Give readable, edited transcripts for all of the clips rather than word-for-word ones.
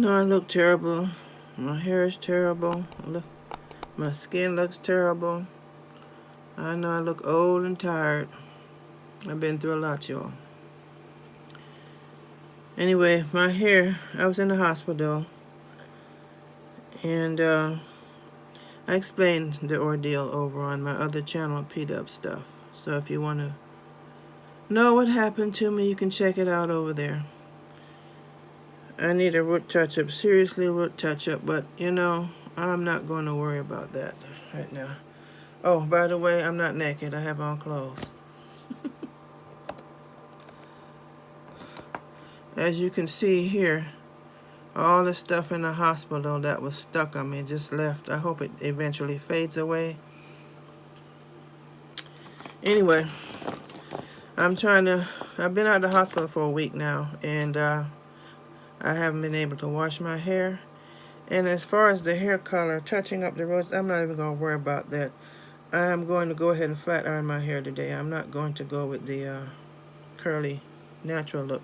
know I look terrible. My hair is terrible. Look, my skin looks terrible. I know I look old and tired. I've been through a lot, y'all. Anyway, my hair, I was in the hospital, and I explained the ordeal over on my other channel, P-Dub Stuff. So if you want to know what happened to me, you can check it out over there. I need a root touch-up, seriously root touch-up, but you know, I'm not going to worry about that right now. Oh, by the way, I'm not naked. I have on clothes. As you can see here, all the stuff in the hospital that was stuck on me just left. I hope it eventually fades away. Anyway, I've been out of the hospital for a week now, and I haven't been able to wash my hair. And as far as the hair color, touching up the roots, I'm not even going to worry about that. I am going to go ahead and flat iron my hair today. I'm not going to go with the curly, natural look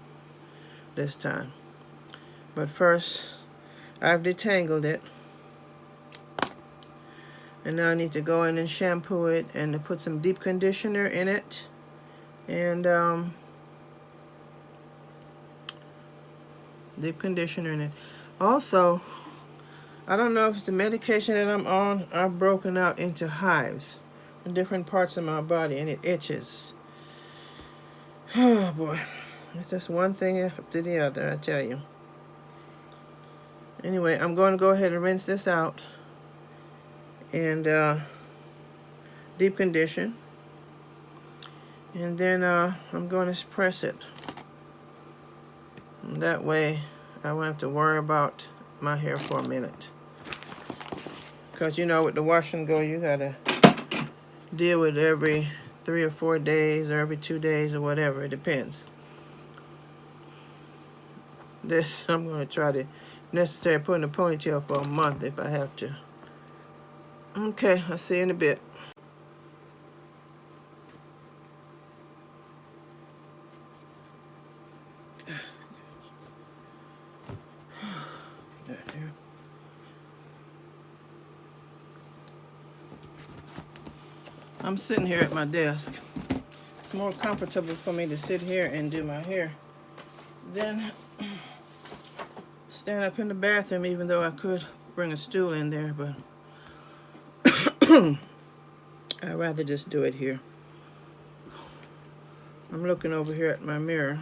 this time. But first, I've detangled it. And now I need to go in and shampoo it and to put some deep conditioner in it. And deep conditioner in it. Also, I don't know if it's the medication that I'm on. I've broken out into hives in different parts of my body, and it itches. Oh boy, it's just one thing after the other, I tell you. Anyway, I'm going to go ahead and rinse this out and deep condition, and then I'm going to press it. And that way I won't have to worry about my hair for a minute. Because you know, with the wash and go, you gotta deal with it every 3 or 4 days or every 2 days or whatever. It depends. This, I'm going to try to, necessary, put in a ponytail for a month if I have to. Okay, I'll see you in a bit. I'm sitting here at my desk. It's more comfortable for me to sit here and do my hair than stand up in the bathroom, even though I could bring a stool in there, but I'd rather just do it here. I'm looking over here at my mirror.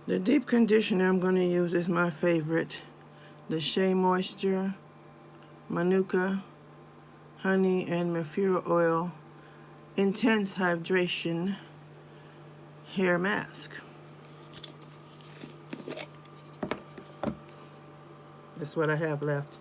The deep conditioner I'm going to use is my favorite. The Shea Moisture, Manuka, Honey, and Mafura Oil Intense Hydration Hair Mask. That's what I have left.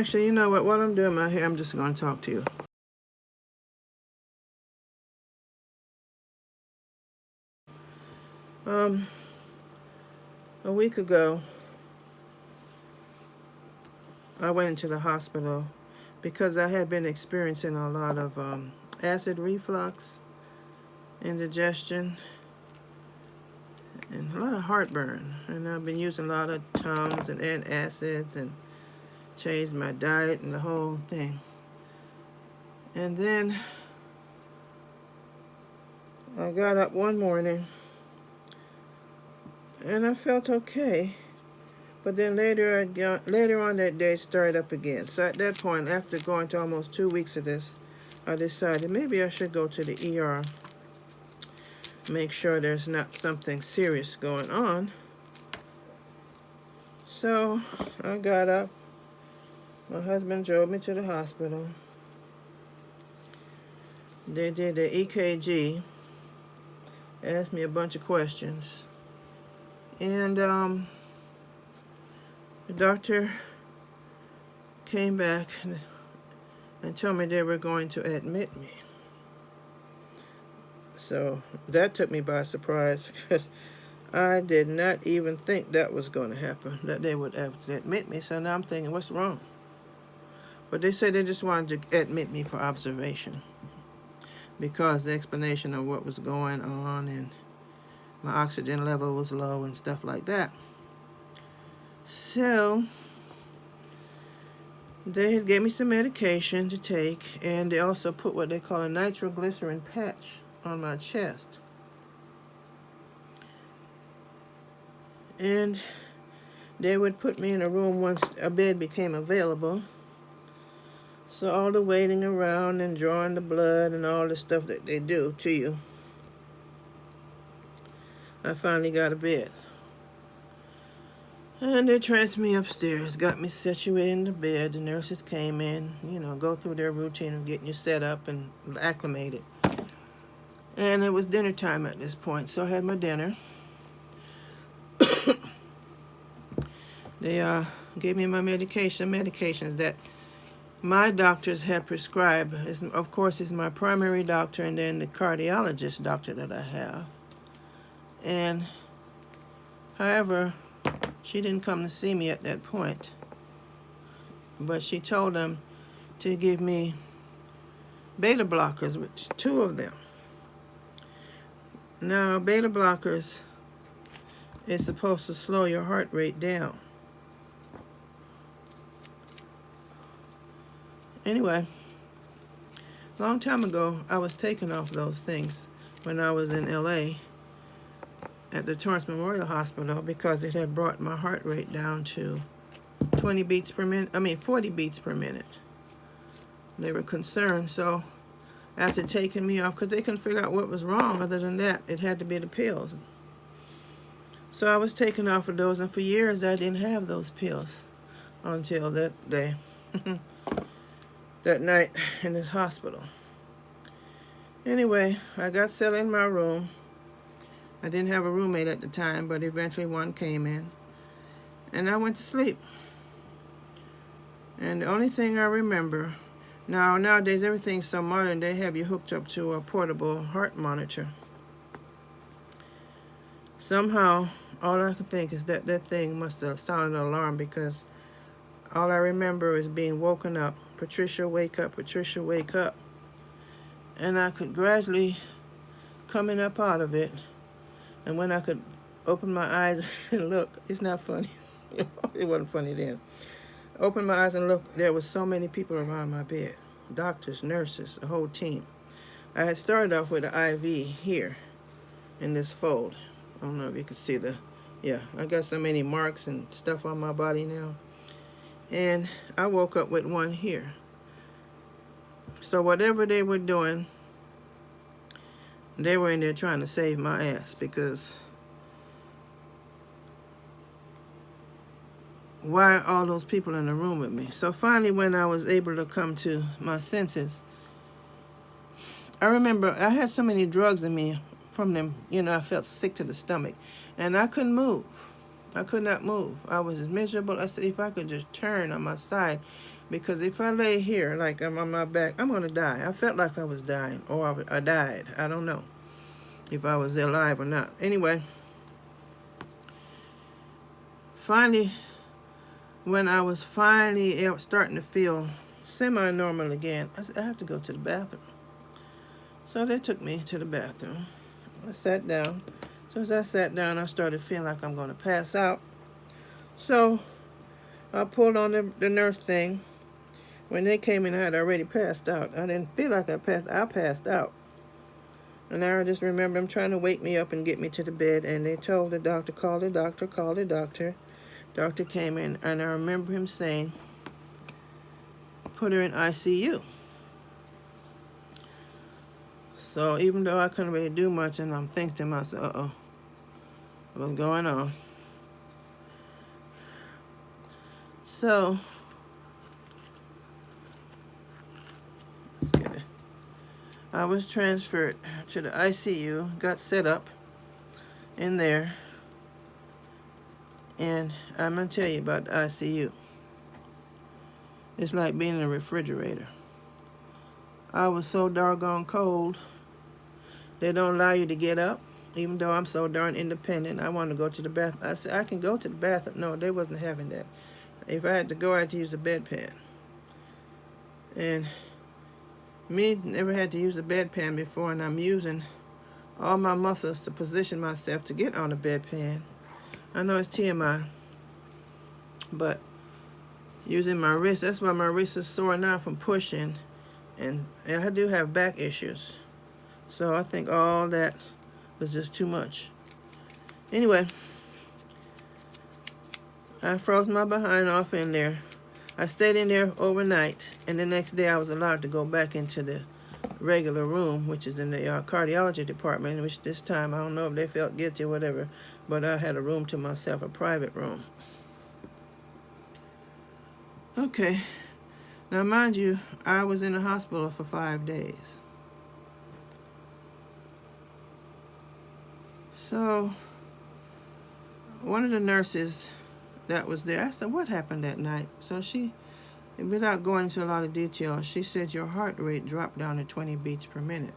Actually, you know what? While I'm doing my hair, I'm just going to talk to you. A week ago, I went into the hospital because I had been experiencing a lot of acid reflux, indigestion, and a lot of heartburn. And I've been using a lot of Tums and antacids and changed my diet and the whole thing. And then I got up one morning and I felt okay. But then later on that day, it started up again. So at that point, after going to almost 2 weeks of this, I decided maybe I should go to the ER, make sure there's not something serious going on. So I got up. My husband drove me to the hospital. They did the EKG, asked me a bunch of questions. And the doctor came back and told me they were going to admit me. So that took me by surprise because I did not even think that was going to happen, that they would admit me. So now I'm thinking, what's wrong? But they said they just wanted to admit me for observation because the explanation of what was going on and my oxygen level was low and stuff like that. So they had gave me some medication to take, and they also put what they call a nitroglycerin patch on my chest. And they would put me in a room once a bed became available. So all the waiting around and drawing the blood and all the stuff that they do to you, I finally got a bed. And they transferred me upstairs, got me situated in the bed. The nurses came in, go through their routine of getting you set up and acclimated. And it was dinner time at this point, so I had my dinner. They gave me my medications that my doctors had prescribed. Of course, it's my primary doctor and then the cardiologist doctor that I have. And, however, she didn't come to see me at that point. But she told them to give me beta blockers, which 2 of them. Now, beta blockers is supposed to slow your heart rate down. Anyway, a long time ago, I was taken off those things when I was in LA at the Torrance Memorial Hospital because it had brought my heart rate down to 40 beats per minute. They were concerned, so after taking me off, because they couldn't figure out what was wrong other than that, it had to be the pills. So I was taken off of those, and for years I didn't have those pills until that day. That night in this hospital. Anyway, I got settled in my room. I didn't have a roommate at the time, but eventually one came in. And I went to sleep. And the only thing I remember, nowadays everything's so modern, they have you hooked up to a portable heart monitor. Somehow, all I can think is that thing must have sounded an alarm because all I remember is being woken up. Patricia, wake up. Patricia, wake up. And I could gradually coming up out of it. And when I could open my eyes and look, it's not funny. It wasn't funny then. Open my eyes and look, there was so many people around my bed. Doctors, nurses, a whole team. I had started off with an IV here in this fold. I don't know if you can see I got so many marks and stuff on my body now. And I woke up with one here. So whatever they were doing, they were in there trying to save my ass because why are all those people in the room with me? So finally, when I was able to come to my senses, I remember I had so many drugs in me from them, I felt sick to the stomach. And I couldn't move. I could not move. I was miserable. I said, if I could just turn on my side, Because if I lay here like I'm on my back, I'm going to die. I felt like I was dying, or I died. I don't know if I was alive or not. Anyway, finally, when I was finally starting to feel semi-normal again, I said, I have to go to the bathroom. So they took me to the bathroom. I sat down. So as I sat down, I started feeling like I'm going to pass out. So I pulled on the nurse thing. When they came in, I had already passed out. I didn't feel like I passed out. And I just remember them trying to wake me up and get me to the bed. And they told the doctor, call the doctor, call the doctor. Doctor came in, and I remember him saying, put her in ICU. So even though I couldn't really do much, and I'm thinking to myself, uh-oh, what's going on? So, let's get it. I was transferred to the ICU, got set up in there, and I'm going to tell you about the ICU. It's like being in a refrigerator. I was so doggone cold. They don't allow you to get up, even though I'm so darn independent. I wanted to go to the bathroom. I said, I can go to the bathroom. No, they wasn't having that. If I had to go, I had to use a bedpan. And me never had to use a bedpan before, and I'm using all my muscles to position myself to get on the bedpan. I know it's TMI, but using my wrist, that's why my wrist is sore now from pushing, and I do have back issues. So I think all that was just too much. Anyway, I froze my behind off in there. I stayed in there overnight, and the next day I was allowed to go back into the regular room, which is in the cardiology department, which this time I don't know if they felt guilty or whatever, but I had a room to myself, a private room. Okay, now mind you, I was in the hospital for 5 days. So one of the nurses that was there, I said, what happened that night? So she, without going into a lot of detail, she said your heart rate dropped down to 20 beats per minute.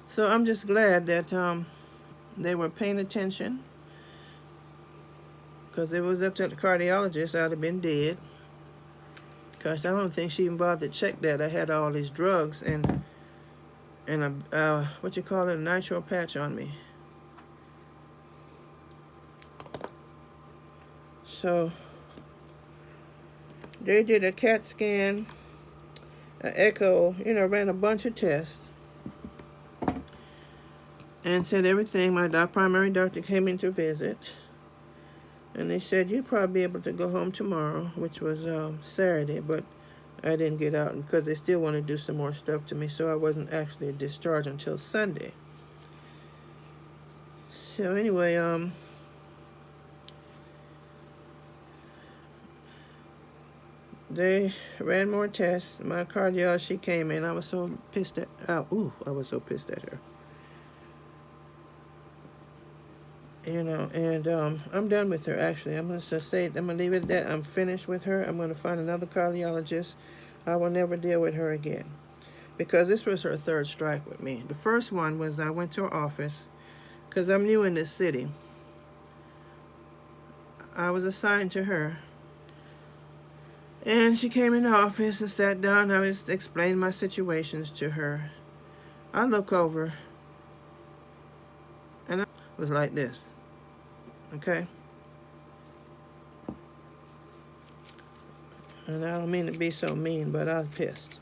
So I'm just glad that they were paying attention, because if it was up to the cardiologist, I'd have been dead. Because I don't think she even bothered to check that I had all these drugs and a what you call it, a nitro patch on me. So they did a CAT scan, an echo, ran a bunch of tests, and said everything. My primary doctor came in to visit, and they said, you'll probably be able to go home tomorrow, which was Saturday, but I didn't get out because they still want to do some more stuff to me, so I wasn't actually discharged until Sunday. So anyway, they ran more tests. My cardiologist, she came in. I was so pissed at I was so pissed at her. And I'm done with her, actually. I'm going to leave it at that. I'm finished with her. I'm going to find another cardiologist. I will never deal with her again, because this was her third strike with me. The first one was I went to her office, because I'm new in this city. I was assigned to her. And she came in the office and sat down. I was explaining my situations to her. I look over, and I was like this. Okay? And I don't mean to be so mean, but I was pissed.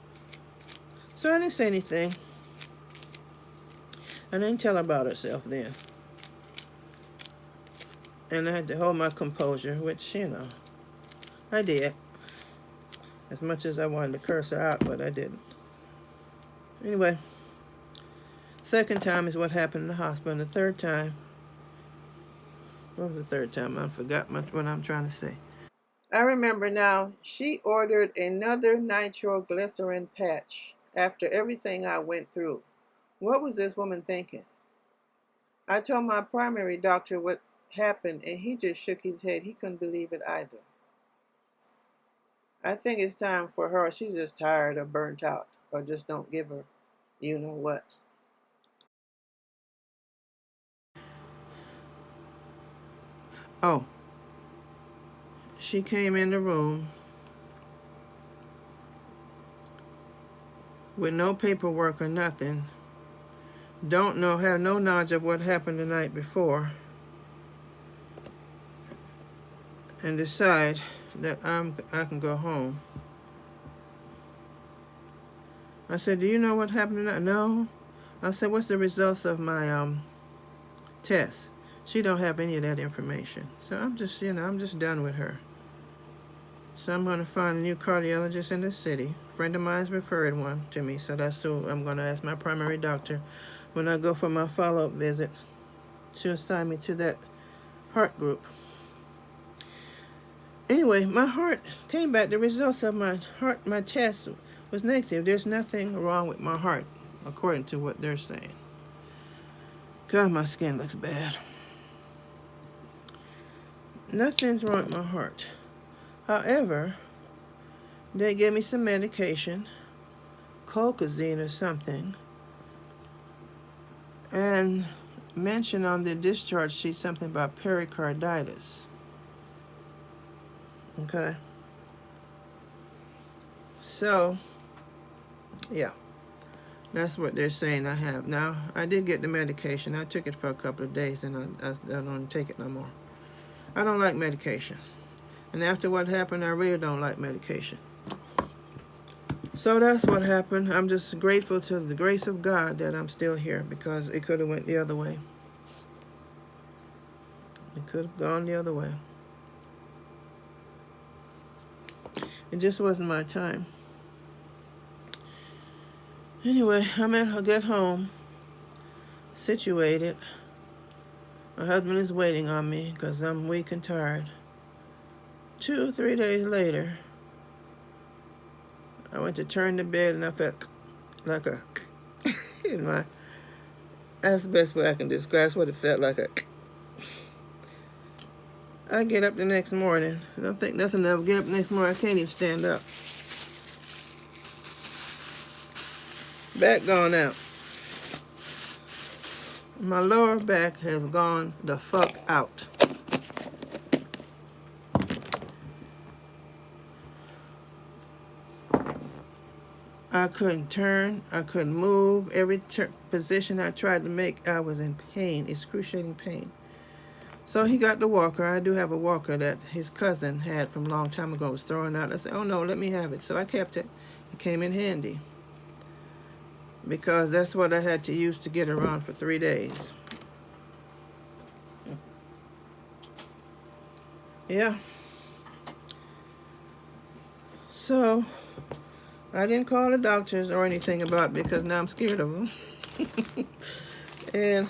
So I didn't say anything. I didn't tell her about herself then. And I had to hold my composure, which, I did. As much as I wanted to curse her out, but I didn't. Anyway, second time is what happened in the hospital. And the third time, what was the third time? I forgot what I'm trying to say. I remember now, she ordered another nitroglycerin patch after everything I went through. What was this woman thinking? I told my primary doctor what happened, and he just shook his head. He couldn't believe it either. I think it's time for her. She's just tired or burnt out, or just don't give her, you know what. Oh, she came in the room with no paperwork or nothing. Don't know, have no knowledge of what happened the night before, and decide that I can go home. I said, "Do you know what happened tonight?" No. I said, "What's the results of my test?" She don't have any of that information. So I'm just, I'm just done with her. So I'm going to find a new cardiologist in the city. A friend of mine's referred one to me, so that's who I'm going to ask my primary doctor when I go for my follow-up visit to assign me to that heart group. Anyway, my heart came back. The results of my test was negative. There's nothing wrong with my heart, according to what they're saying. God, my skin looks bad. Nothing's wrong with my heart. However, they gave me some medication, colchicine or something, and mentioned on the discharge sheet something about pericarditis. Okay. So, yeah, that's what they're saying I have. Now, I did get the medication. I took it for a couple of days, and I don't take it no more. I don't like medication. And after what happened, I really don't like medication. So that's what happened. I'm just grateful to the grace of God that I'm still here, because it could have went the other way. It could have gone the other way. It just wasn't my time. Anyway, I get home, situated. My husband is waiting on me because I'm weak and tired. 2 or 3 days later, I went to turn the bed and I felt like a in my. That's the best way I can describe what it felt like. I get up the next morning. I don't think nothing of it. Get up the next morning. I can't even stand up. Back gone out. My lower back has gone the fuck out. I couldn't turn. I couldn't move. Every position I tried to make, I was in pain, excruciating pain. So he got the walker. I do have a walker that his cousin had from a long time ago. Was throwing out. I said, "Oh no, let me have it." So I kept it. It came in handy because that's what I had to use to get around for 3 days. Yeah. So I didn't call the doctors or anything about it because now I'm scared of them. And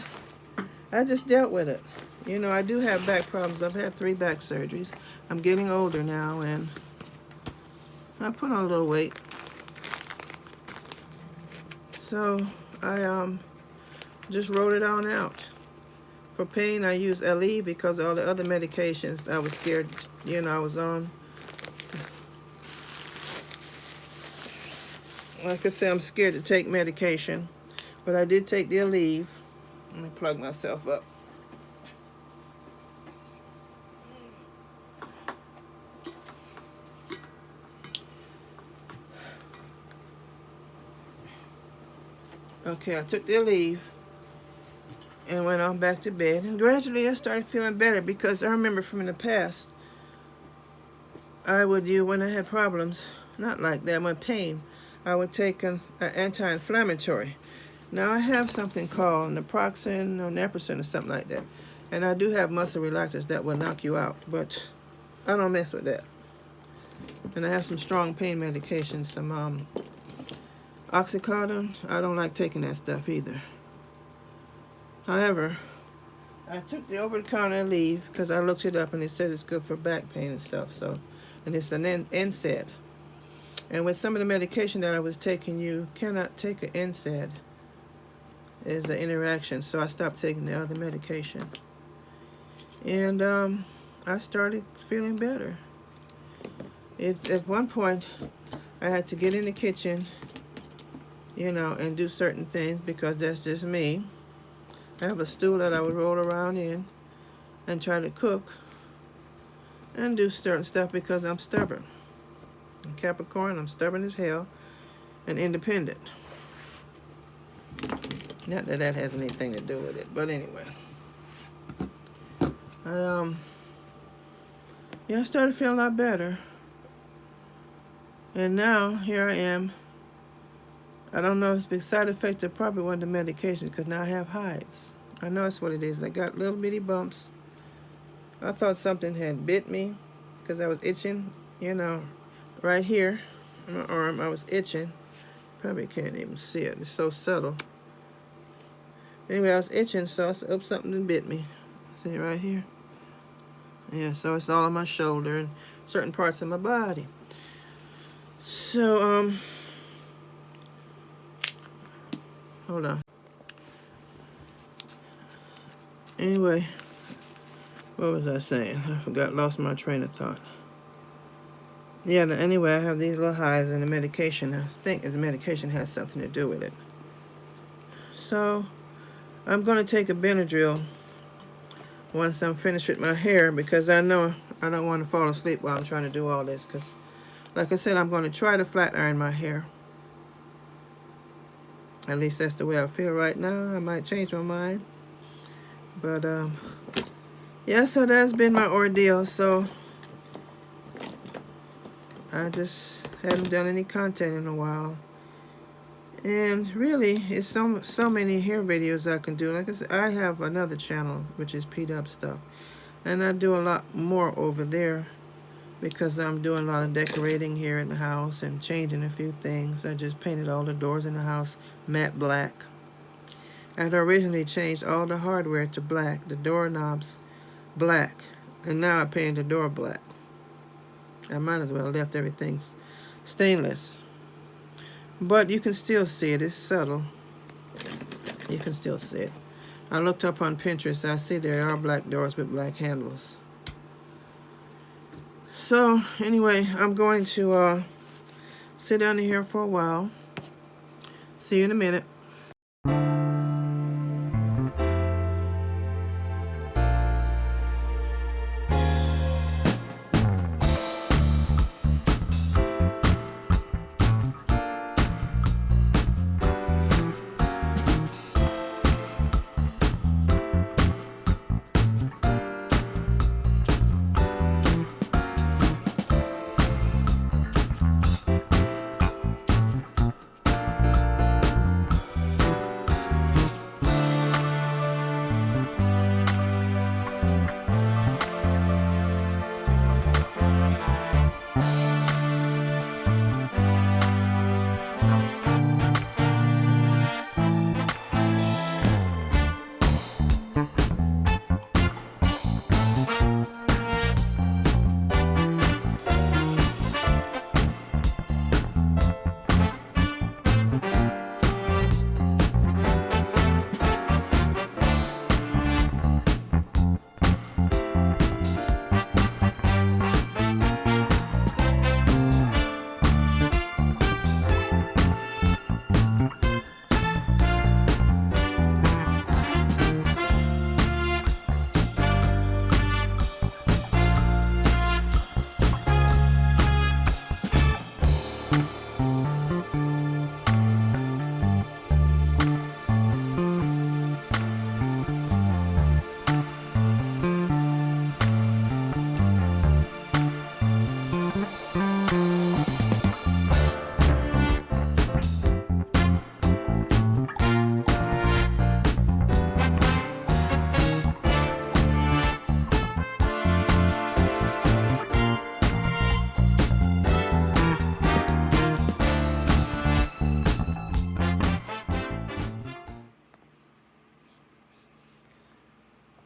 I just dealt with it. I do have back problems. I've had 3 back surgeries. I'm getting older now, and I put on a little weight. So I just wrote it on out. For pain, I use LE because all the other medications I was scared, I was on. Like I said, I'm scared to take medication, but I did take the Aleve. Let me plug myself up. Okay, I took the Aleve and went on back to bed. And gradually I started feeling better because I remember from in the past, I would when I had problems, not like that, my pain, I would take an anti-inflammatory. Now I have something called naproxen or naproxen or something like that. And I do have muscle relaxers that will knock you out, but I don't mess with that. And I have some strong pain medications, some oxycodone. I don't like taking that stuff either. However, I took the over-the-counter Aleve because I looked it up and it says it's good for back pain and stuff. So, and it's an NSAID. And with some of the medication that I was taking, you cannot take an NSAID. There's an interaction, so I stopped taking the other medication. And I started feeling better. At one point, I had to get in the kitchen, you know, and do certain things because that's just me. I have a stool that I would roll around in and try to cook and do certain stuff because I'm stubborn. I'm Capricorn, I'm stubborn as hell and independent. Not that that has anything to do with it, but anyway. Yeah, I started feeling a lot better. And now, here I am. I don't know if it's big side effect of probably one of the medications because now I have hives. I know that's what it is. I got little bitty bumps. I thought something had bit me because I was itching, you know, right here on my arm. I was itching. Probably can't even see it. It's so subtle. Anyway, I was itching, so I said, oops, something bit me. See it right here? Yeah, so it's all on my shoulder and certain parts of my body. So, hold on. Anyway, what was I saying? I forgot, lost my train of thought. Yeah, anyway, I have these little hives and the medication. I think the medication has something to do with it. So, I'm going to take a Benadryl once I'm finished with my hair because I know I don't want to fall asleep while I'm trying to do all this because, like I said, I'm going to try to flat iron my hair. At least that's the way I feel right now. I might change my mind. But, yeah, so that's been my ordeal. So, I just haven't done any content in a while. And really, it's so many hair videos I can do. Like I said, I have another channel, which is P-Dub Stuff. And I do a lot more over there because I'm doing a lot of decorating here in the house and changing a few things. I just painted all the doors in the house matte black. I had originally changed all the hardware to black, the doorknobs black, and now I painted the door black. I might as well have left everything stainless. But you can still see it. It's subtle. You can still see it. I looked up on Pinterest. I see there are black doors with black handles. So, anyway, I'm going to sit down here for a while. See you in a minute.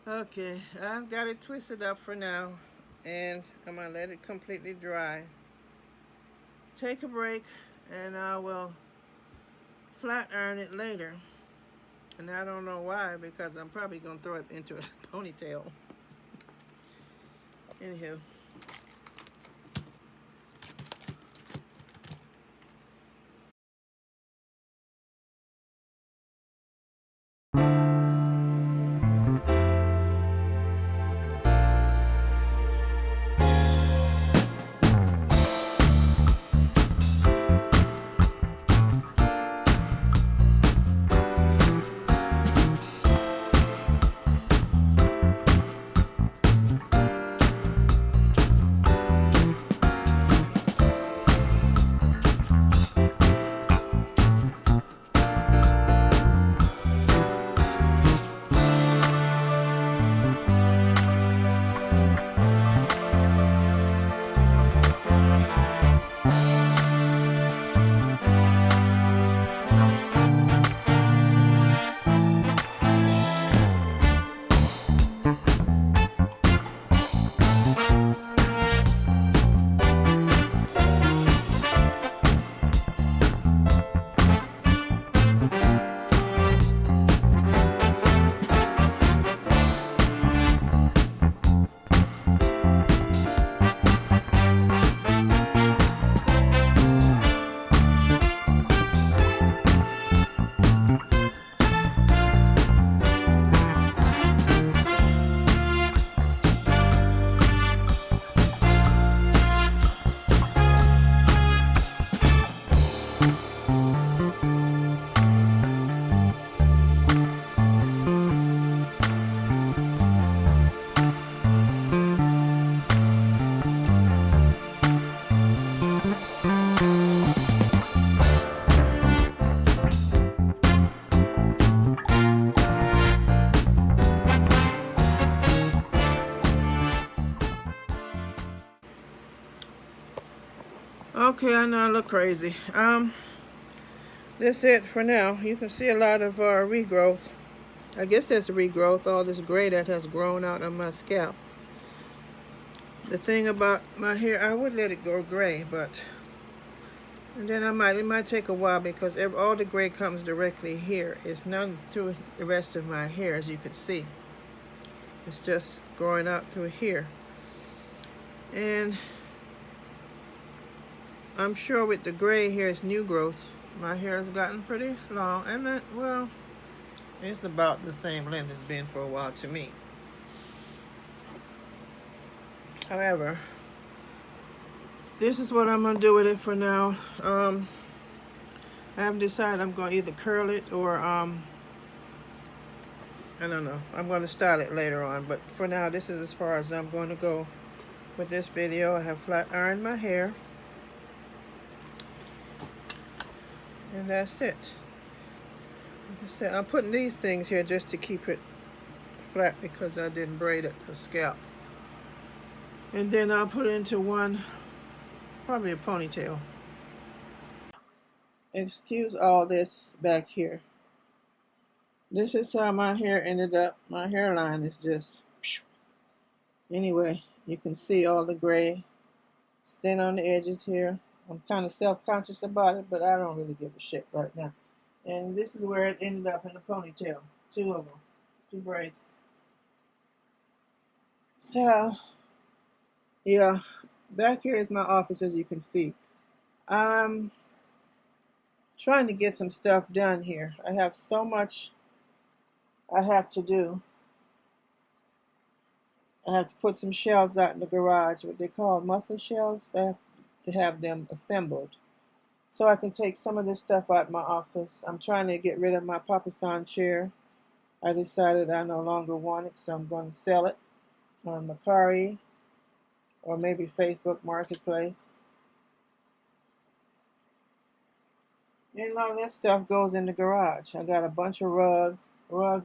Okay, I've got it twisted up for now, and I'm going to let it completely dry. Take a break, and I will flat iron it later. And I don't know why, because I'm probably going to throw it into a ponytail. Anywho. Okay, I know I look crazy. That's it for now. You can see a lot of regrowth. I guess that's regrowth, all this gray that has grown out of my scalp. The thing about my hair, I would let it go gray, but and then it might take a while because all the gray comes directly here. It's none through the rest of my hair, as you can see. It's just growing out through here. And I'm sure with the gray here is new growth. My hair has gotten pretty long, and well, it's about the same length it's been for a while to me. However, this is what I'm gonna do with it for now. I haven't decided. I'm gonna either curl it or I don't know. I'm gonna style it later on, but for now, this is as far as I'm going to go with this video. I have flat ironed my hair, and that's it. Like I said, I'm putting these things here just to keep it flat because I didn't braid it the scalp. And then I'll put it into one, probably a ponytail. Excuse all this back here. This is how my hair ended up. My hairline is just, anyway, you can see all the gray thin on the edges here. I'm kind of self-conscious about it, but I don't really give a shit right now. And this is where it ended up in the ponytail. Two of them. Two braids. So, yeah. Back here is my office, as you can see. I'm trying to get some stuff done here. I have so much I have to do. I have to put some shelves out in the garage, what they call muscle shelves. I have to have them assembled so I can take some of this stuff out of my office. I'm trying to get rid of my Papasan chair. I decided I no longer want it, so I'm going to sell it on Mercari or maybe Facebook Marketplace. And a lot of that stuff goes in the garage. I got a bunch of rugs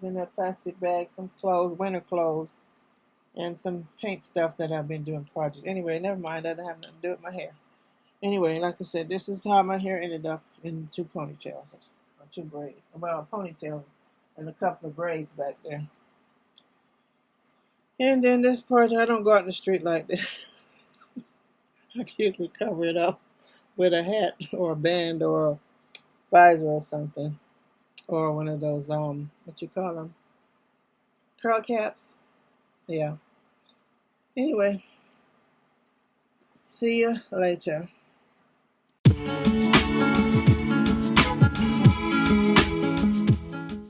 in that plastic bag, some clothes, winter clothes, and some paint stuff that I've been doing projects. Anyway, never mind, that doesn't have nothing to do with my hair. Anyway, like I said, this is how my hair ended up in two ponytails, or two braids. Well, a ponytail and a couple of braids back there. And then this part, I don't go out in the street like this. I usually cover it up with a hat or a band or a visor or something. Or one of those, what you call them? Curl caps. Yeah. Anyway, see you later.